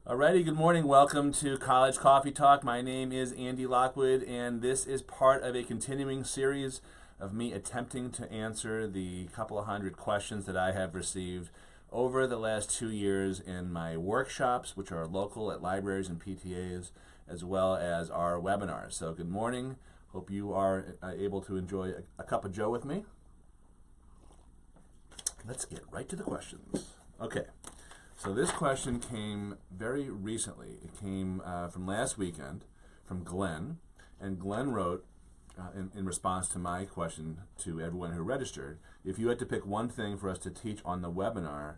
Alrighty, good morning. Welcome to College Coffee Talk. My name is Andy Lockwood, and this is part of a continuing series of me attempting to answer the couple of hundred questions that I have received over the last 2 years in my workshops, which are local at libraries and PTAs, as well as our webinars. So good morning. Hope you are able to enjoy a cup of joe with me. Let's get right to the questions. Okay. So this question came very recently. It came from last weekend from Glenn. And Glenn wrote, in response to my question to everyone who registered, if you had to pick one thing for us to teach on the webinar,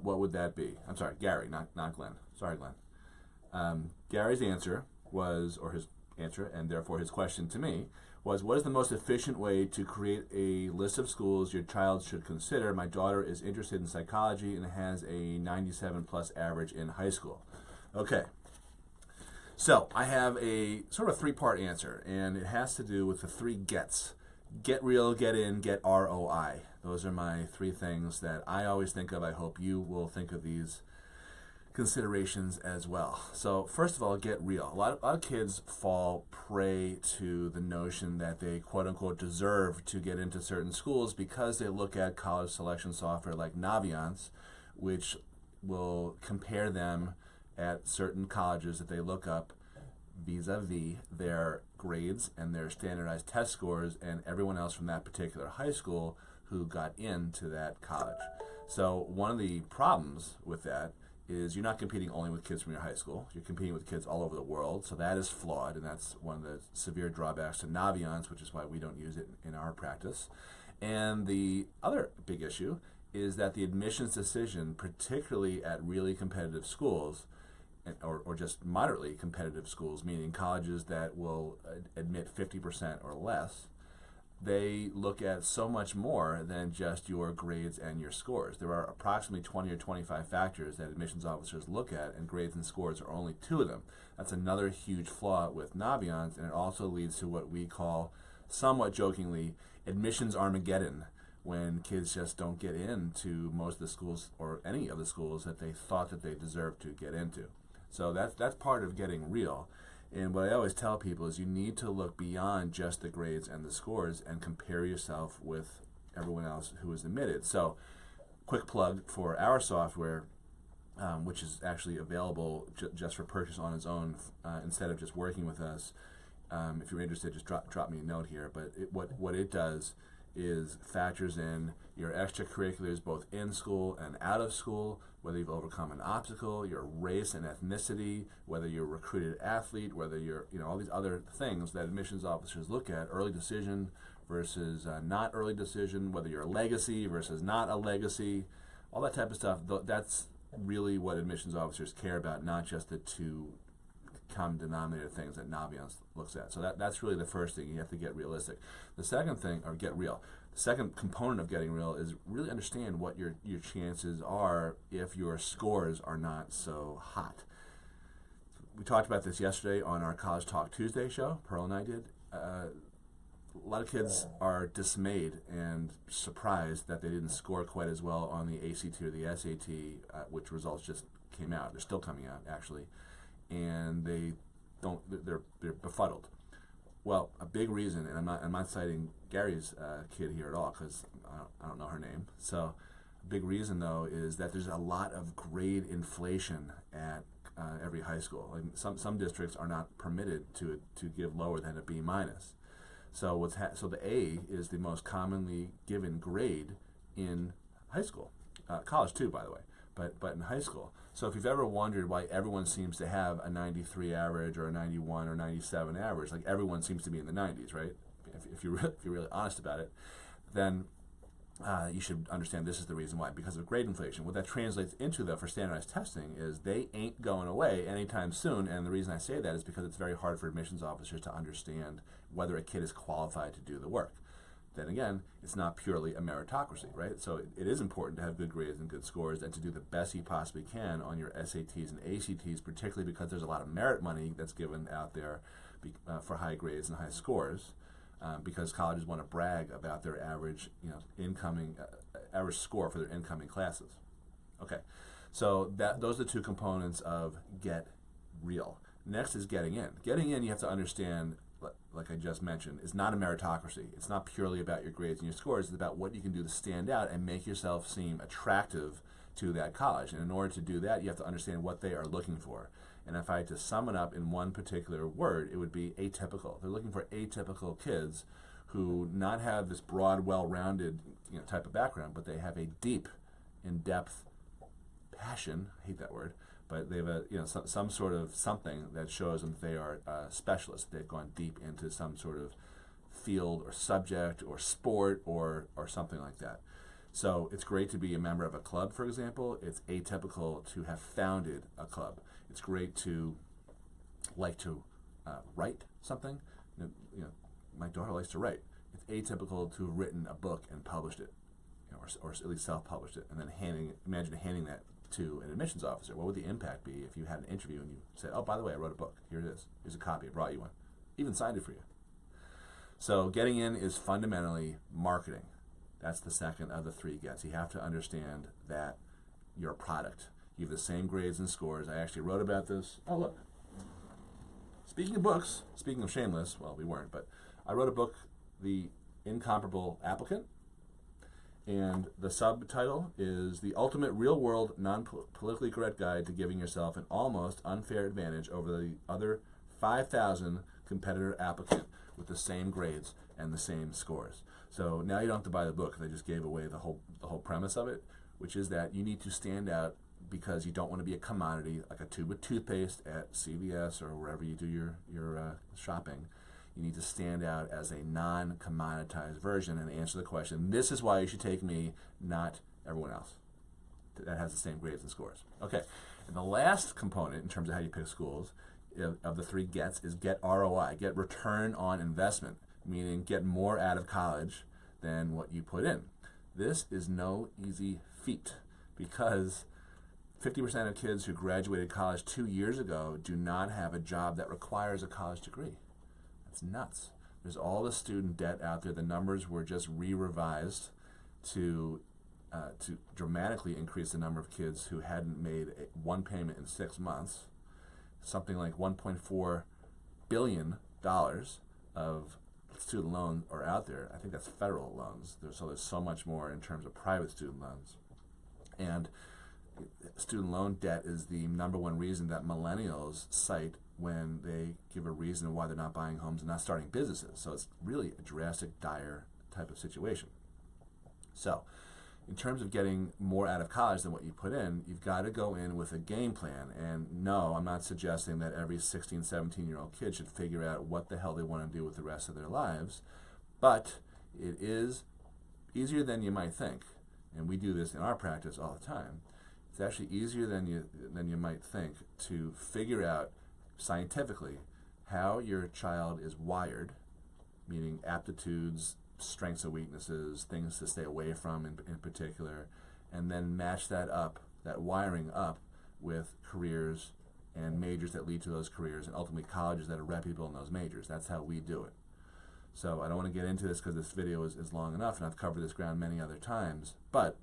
what would that be? I'm sorry, Gary, not Glenn. Sorry, Glenn. Gary's answer was, or his answer, and therefore his question to me, was what is the most efficient way to create a list of schools your child should consider? My daughter is interested in psychology and has a 97 plus average in high school. Okay, so I have a sort of a three-part answer, and it has to do with the three gets. Get real, get in, get ROI. Those are my three things that I always think of. I hope you will think of these considerations as well. So first of all, get real. A lot of kids fall prey to the notion that they quote unquote deserve to get into certain schools because they look at college selection software like Naviance, which will compare them at certain colleges that they look up vis-a-vis their grades and their standardized test scores and everyone else from that particular high school who got into that college. So one of the problems with that is you're not competing only with kids from your high school. You're competing with kids all over the world, so that is flawed, and that's one of the severe drawbacks to Naviance, which is why we don't use it in our practice. And the other big issue is that the admissions decision, particularly at really competitive schools, or just moderately competitive schools, meaning colleges that will admit 50% or less, they look at so much more than just your grades and your scores. There are approximately 20 or 25 factors that admissions officers look at, and grades and scores are only two of them. That's another huge flaw with Naviance, and it also leads to what we call, somewhat jokingly, admissions Armageddon, when kids just don't get into most of the schools or any of the schools that they thought that they deserved to get into. So that's part of getting real. And what I always tell people is you need to look beyond just the grades and the scores and compare yourself with everyone else who is admitted. So, quick plug for our software, which is actually available just for purchase on its own instead of just working with us. If you're interested, just drop me a note here. But what it does is factors in your extracurriculars both in school and out of school, whether you've overcome an obstacle, your race and ethnicity, whether you're a recruited athlete, whether you're, all these other things that admissions officers look at, early decision versus not early decision, whether you're a legacy versus not a legacy, all that type of stuff. That's really what admissions officers care about, not just the two common denominator things that Naviance looks at. So that's really the first thing. You have to get realistic. The second thing, or get real. The second component of getting real is really understand what your chances are if your scores are not so hot. We talked about this yesterday on our College Talk Tuesday show. Pearl and I did. A lot of kids are dismayed and surprised that they didn't score quite as well on the ACT or the SAT, which results just came out. They're still coming out, actually. And they're befuddled. Well, a big reason, and I'm not citing Gary's kid here at all because I don't know her name. So, a big reason though is that there's a lot of grade inflation at every high school. Like some districts are not permitted to give lower than a B minus. So so the A is the most commonly given grade in high school, college too, by the way, but in high school. So if you've ever wondered why everyone seems to have a 93 average or a 91 or 97 average, like everyone seems to be in the 90s, right? If you're really honest about it, then you should understand this is the reason why, because of grade inflation. What that translates into, though, for standardized testing is they ain't going away anytime soon, and the reason I say that is because it's very hard for admissions officers to understand whether a kid is qualified to do the work. Then again, it's not purely a meritocracy, right? So it is important to have good grades and good scores and to do the best you possibly can on your SATs and ACTs, particularly because there's a lot of merit money that's given out there for high grades and high scores, because colleges want to brag about their average, incoming average score for their incoming classes. Okay, So those are the two components of get real. Next is getting in. Getting in, you have to understand, like I just mentioned, is not a meritocracy. It's not purely about your grades and your scores. It's about what you can do to stand out and make yourself seem attractive to that college. And in order to do that, you have to understand what they are looking for. And if I had to sum it up in one particular word, it would be atypical. They're looking for atypical kids who not have this broad, well-rounded type of background, but they have a deep, in-depth passion. I hate that word, but they have some sort of something that shows them that they are specialists. They've gone deep into some sort of field or subject or sport or something like that. So it's great to be a member of a club, for example. It's atypical to have founded a club. It's great to like to write something. My daughter likes to write. It's atypical to have written a book and published it, or at least self-published it, and then imagine handing that to an admissions officer. What would the impact be if you had an interview and you said, "Oh, by the way, I wrote a book. Here it is. Here's a copy. I brought you one. Even signed it for you." So getting in is fundamentally marketing. That's the second of the three gets. You have to understand that you're a product. You have the same grades and scores. I actually wrote about this. Oh, look. Speaking of books, speaking of shameless, well, we weren't, but I wrote a book, The Incomparable Applicant, and the subtitle is The Ultimate Real-World Non-Politically Correct Guide to Giving Yourself an Almost Unfair Advantage Over the Other 5,000 Competitor Applicant with the same grades and the same scores. So now you don't have to buy the book, because I just gave away the whole premise of it, which is that you need to stand out because you don't want to be a commodity, like a tube of toothpaste at CVS or wherever you do your shopping. You need to stand out as a non-commoditized version and answer the question, this is why you should take me, not everyone else that has the same grades and scores. Okay, and the last component in terms of how you pick schools of the three gets is get ROI, get return on investment, meaning get more out of college than what you put in. This is no easy feat, because 50% of kids who graduated college 2 years ago do not have a job that requires a college degree. That's nuts. There's all the student debt out there. The numbers were just re-revised to dramatically increase the number of kids who hadn't made one payment in 6 months. Something like $1.4 billion of student loans are out there. I think that's federal loans. There's so much more in terms of private student loans. And student loan debt is the number one reason that millennials cite when they give a reason why they're not buying homes and not starting businesses. So it's really a drastic, dire type of situation. So in terms of getting more out of college than what you put in, you've got to go in with a game plan. And no, I'm not suggesting that every 16, 17-year-old kid should figure out what the hell they want to do with the rest of their lives. But it is easier than you might think. And we do this in our practice all the time. It's actually easier than you might think to figure out scientifically how your child is wired, meaning aptitudes, strengths and weaknesses, things to stay away from in particular, and then match that wiring up with careers and majors that lead to those careers, and ultimately colleges that are reputable in those majors. That's how we do it. So I don't want to get into this because this video is long enough, and I've covered this ground many other times, but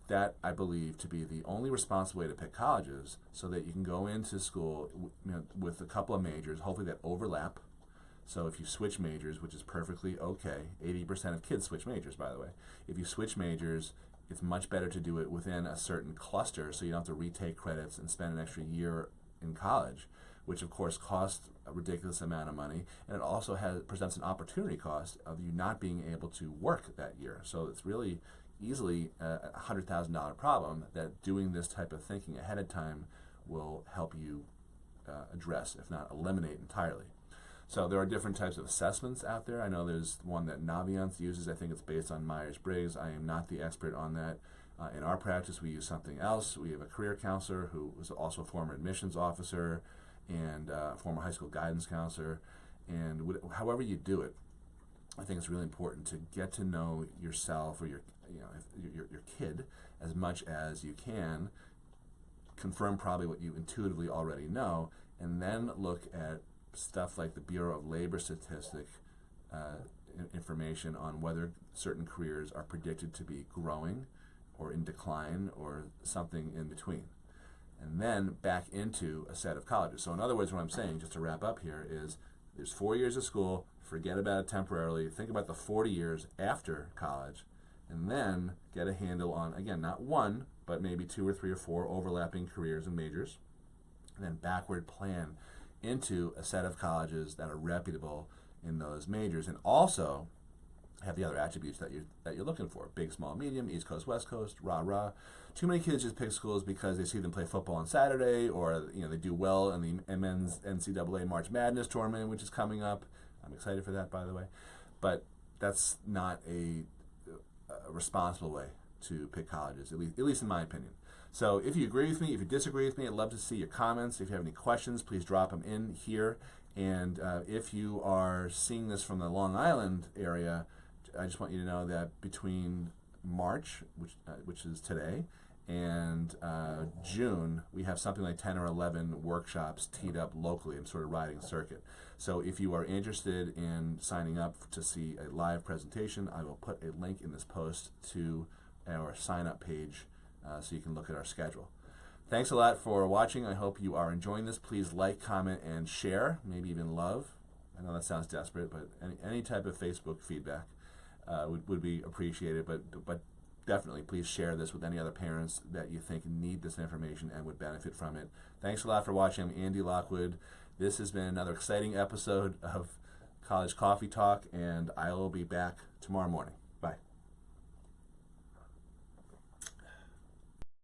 that I believe to be the only responsible way to pick colleges, so that you can go into school with a couple of majors, hopefully that overlap. So if you switch majors, which is perfectly okay, 80% of kids switch majors, by the way. If you switch majors, it's much better to do it within a certain cluster, so you don't have to retake credits and spend an extra year in college, which of course costs a ridiculous amount of money, and it also presents an opportunity cost of you not being able to work that year. So it's really easily a $100,000 problem that doing this type of thinking ahead of time will help you address, if not eliminate entirely. So there are different types of assessments out there. I know there's one that Naviance uses. I think it's based on Myers-Briggs. I am not the expert on that. In our practice, we use something else. We have a career counselor who was also a former admissions officer and former high school guidance counselor. And however you do it, I think it's really important to get to know yourself or your kid as much as you can, confirm probably what you intuitively already know, and then look at stuff like the Bureau of Labor Statistic information on whether certain careers are predicted to be growing or in decline or something in between. And then back into a set of colleges. So in other words, what I'm saying, just to wrap up here, is there's 4 years of school, forget about it temporarily, think about the 40 years after college, and then get a handle on, again, not one, but maybe 2 or 3 or 4 overlapping careers and majors, and then backward plan into a set of colleges that are reputable in those majors, and also have the other attributes that you're looking for: big, small, medium, East Coast, West Coast, rah rah. Too many kids just pick schools because they see them play football on Saturday, or they do well in the men's NCAA March Madness tournament, which is coming up. I'm excited for that, by the way, but that's not a responsible way to pick colleges, at least in my opinion. So if you agree with me, if you disagree with me, I'd love to see your comments. If you have any questions, please drop them in here. And if you are seeing this from the Long Island area, I just want you to know that between March, which is today, and June, we have something like 10 or 11 workshops teed up locally. I'm sort of riding circuit. So if you are interested in signing up to see a live presentation, I will put a link in this post to our sign-up page so you can look at our schedule. Thanks a lot for watching. I hope you are enjoying this. Please like, comment, and share, maybe even love. I know that sounds desperate, but any type of Facebook feedback would be appreciated, but definitely please share this with any other parents that you think need this information and would benefit from it. Thanks a lot for watching. I'm Andy Lockwood. This has been another exciting episode of College Coffee Talk, and I will be back tomorrow morning.